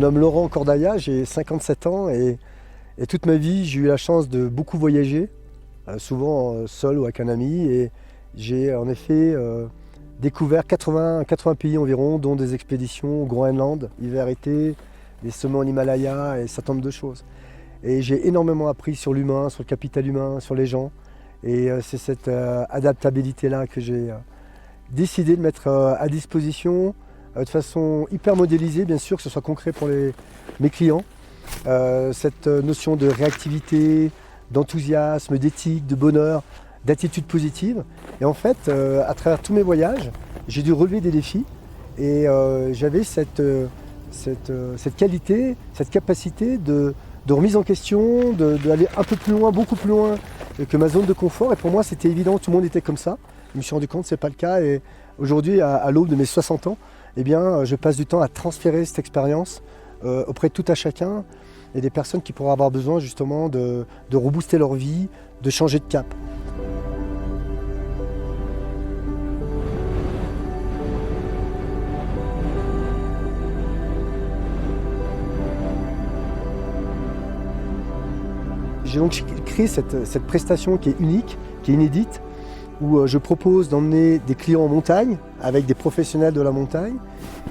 nomme Laurent Cordailla, j'ai 57 ans et toute ma vie j'ai eu la chance de beaucoup voyager, souvent seul ou avec un ami. Et j'ai en effet découvert 80 pays environ, dont des expéditions au Groenland, hiver-été, des sommets en Himalaya et un certain nombre de choses. Et j'ai énormément appris sur l'humain, sur le capital humain, sur les gens. Et c'est cette adaptabilité-là que j'ai décidé de mettre à disposition de façon hyper modélisée, bien sûr, que ce soit concret pour mes clients. Cette notion de réactivité, d'enthousiasme, d'éthique, de bonheur, d'attitude positive. Et en fait, à travers tous mes voyages, j'ai dû relever des défis et j'avais cette qualité, cette capacité de remise en question, d'aller un peu plus loin, beaucoup plus loin que ma zone de confort. Et pour moi, c'était évident, tout le monde était comme ça. Je me suis rendu compte que ce n'est pas le cas. Et aujourd'hui, à l'aube de mes 60 ans, eh bien, je passe du temps à transférer cette expérience auprès de tout à chacun et des personnes qui pourraient avoir besoin justement de rebooster leur vie, de changer de cap. J'ai donc créé cette prestation qui est unique, qui est inédite, où je propose d'emmener des clients en montagne avec des professionnels de la montagne.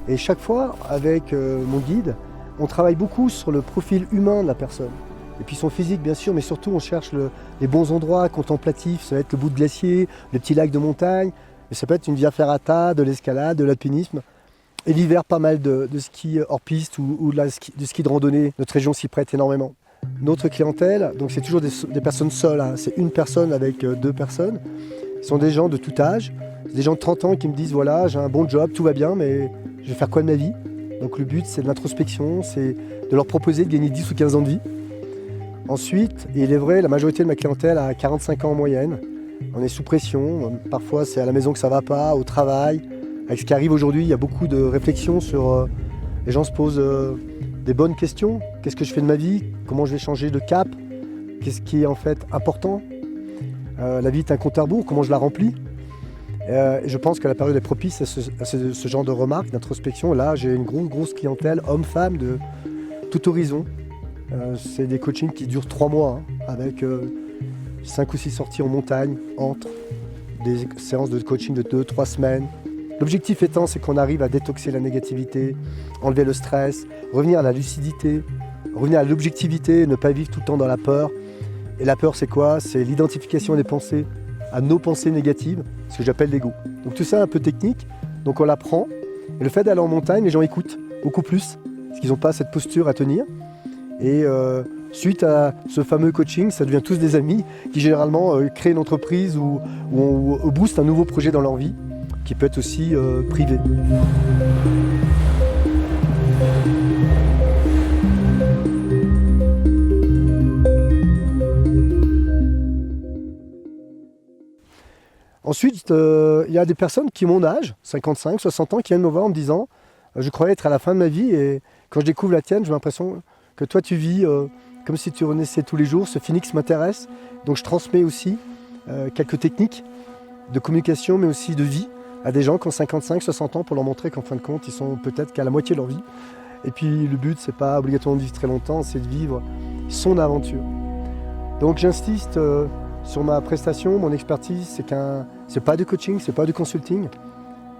Et chaque fois, avec mon guide, on travaille beaucoup sur le profil humain de la personne. Et puis son physique, bien sûr, mais surtout on cherche les bons endroits contemplatifs. Ça va être le bout de glacier, le petit lac de montagne, mais ça peut être une via ferrata, de l'escalade, de l'alpinisme. Et l'hiver, pas mal de ski hors piste ou de ski de randonnée. Notre région s'y prête énormément. Notre clientèle, donc c'est toujours des personnes seules, hein. C'est une personne avec deux personnes. Ce sont des gens de tout âge, des gens de 30 ans qui me disent voilà, j'ai un bon job, tout va bien, mais je vais faire quoi de ma vie? Donc le but, c'est de l'introspection, c'est de leur proposer de gagner 10 ou 15 ans de vie. Ensuite, et il est vrai, la majorité de ma clientèle a 45 ans en moyenne. On est sous pression, parfois c'est à la maison que ça ne va pas, au travail. Avec ce qui arrive aujourd'hui, il y a beaucoup de réflexions sur... les gens se posent des bonnes questions. Qu'est-ce que je fais de ma vie? Comment je vais changer de cap? Qu'est-ce qui est en fait important? La vie est un compte à rebours, comment je la remplis? Et je pense que la période est propice à ce genre de remarques, d'introspection. Là, j'ai une grosse clientèle, hommes, femmes, de tout horizon. C'est des coachings qui durent 3 mois, hein, avec 5 ou 6 sorties en montagne, entre des séances de coaching de 2-3 semaines. L'objectif étant, c'est qu'on arrive à détoxer la négativité, enlever le stress, revenir à la lucidité, revenir à l'objectivité, ne pas vivre tout le temps dans la peur. Et la peur, c'est quoi? C'est l'identification des pensées à nos pensées négatives, ce que j'appelle l'ego. Donc tout ça un peu technique, donc on l'apprend. Et le fait d'aller en montagne, les gens écoutent beaucoup plus, parce qu'ils n'ont pas cette posture à tenir. Et suite à ce fameux coaching, ça devient tous des amis qui généralement créent une entreprise ou boostent un nouveau projet dans leur vie, qui peut être aussi privé. Ensuite, il y a des personnes qui ont mon âge, 55, 60 ans, qui viennent me voir en me disant je croyais être à la fin de ma vie et quand je découvre la tienne, j'ai l'impression que toi tu vis comme si tu renaissais tous les jours. Ce phénix m'intéresse, donc je transmets aussi quelques techniques de communication mais aussi de vie à des gens qui ont 55, 60 ans pour leur montrer qu'en fin de compte, ils sont peut-être qu'à la moitié de leur vie. Et puis le but, c'est pas obligatoirement de vivre très longtemps, c'est de vivre son aventure. Donc j'insiste sur ma prestation, mon expertise, c'est pas du coaching, c'est pas du consulting,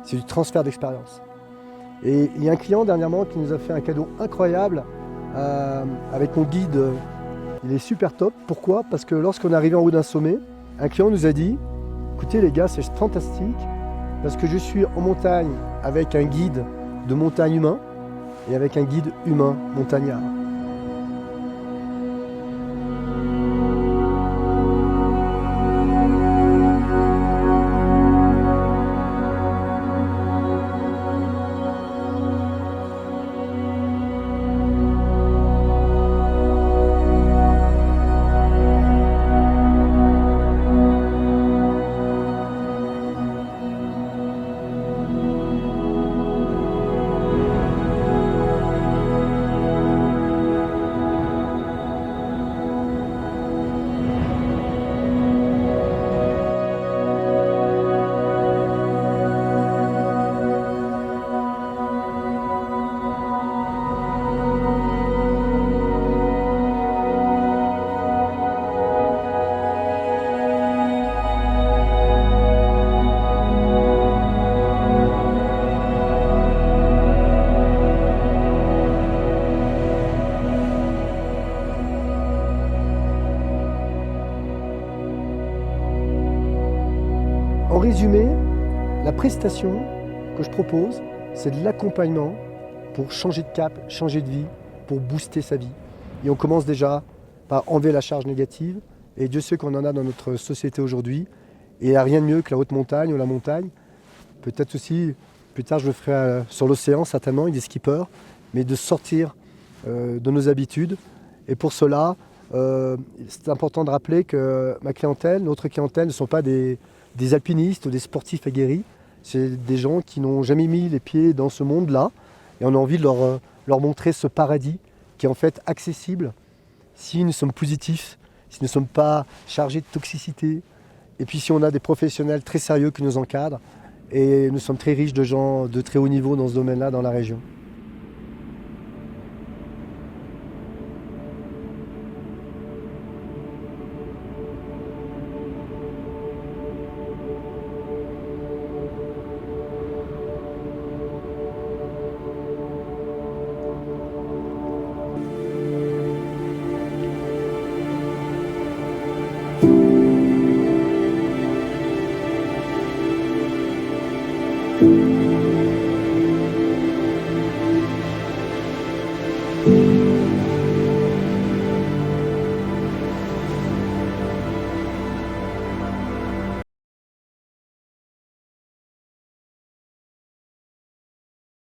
c'est du transfert d'expérience. Et il y a un client dernièrement qui nous a fait un cadeau incroyable avec mon guide. Il est super top. Pourquoi? Parce que lorsqu'on est arrivé en haut d'un sommet, un client nous a dit écoutez les gars, c'est fantastique parce que je suis en montagne avec un guide de montagne humain et avec un guide humain montagnard. En résumé, la prestation que je propose, c'est de l'accompagnement pour changer de cap, changer de vie, pour booster sa vie. Et on commence déjà par enlever la charge négative. Et Dieu sait qu'on en a dans notre société aujourd'hui. Et il n'y a rien de mieux que la haute montagne ou la montagne. Peut-être aussi, plus tard je le ferai sur l'océan certainement, il y a des skippers, mais de sortir de nos habitudes. Et pour cela, c'est important de rappeler que ma clientèle, notre clientèle ne sont pas des alpinistes ou des sportifs aguerris. C'est des gens qui n'ont jamais mis les pieds dans ce monde-là. Et on a envie de leur montrer ce paradis qui est en fait accessible si nous sommes positifs, si nous ne sommes pas chargés de toxicité. Et puis si on a des professionnels très sérieux qui nous encadrent. Et nous sommes très riches de gens de très haut niveau dans ce domaine-là dans la région.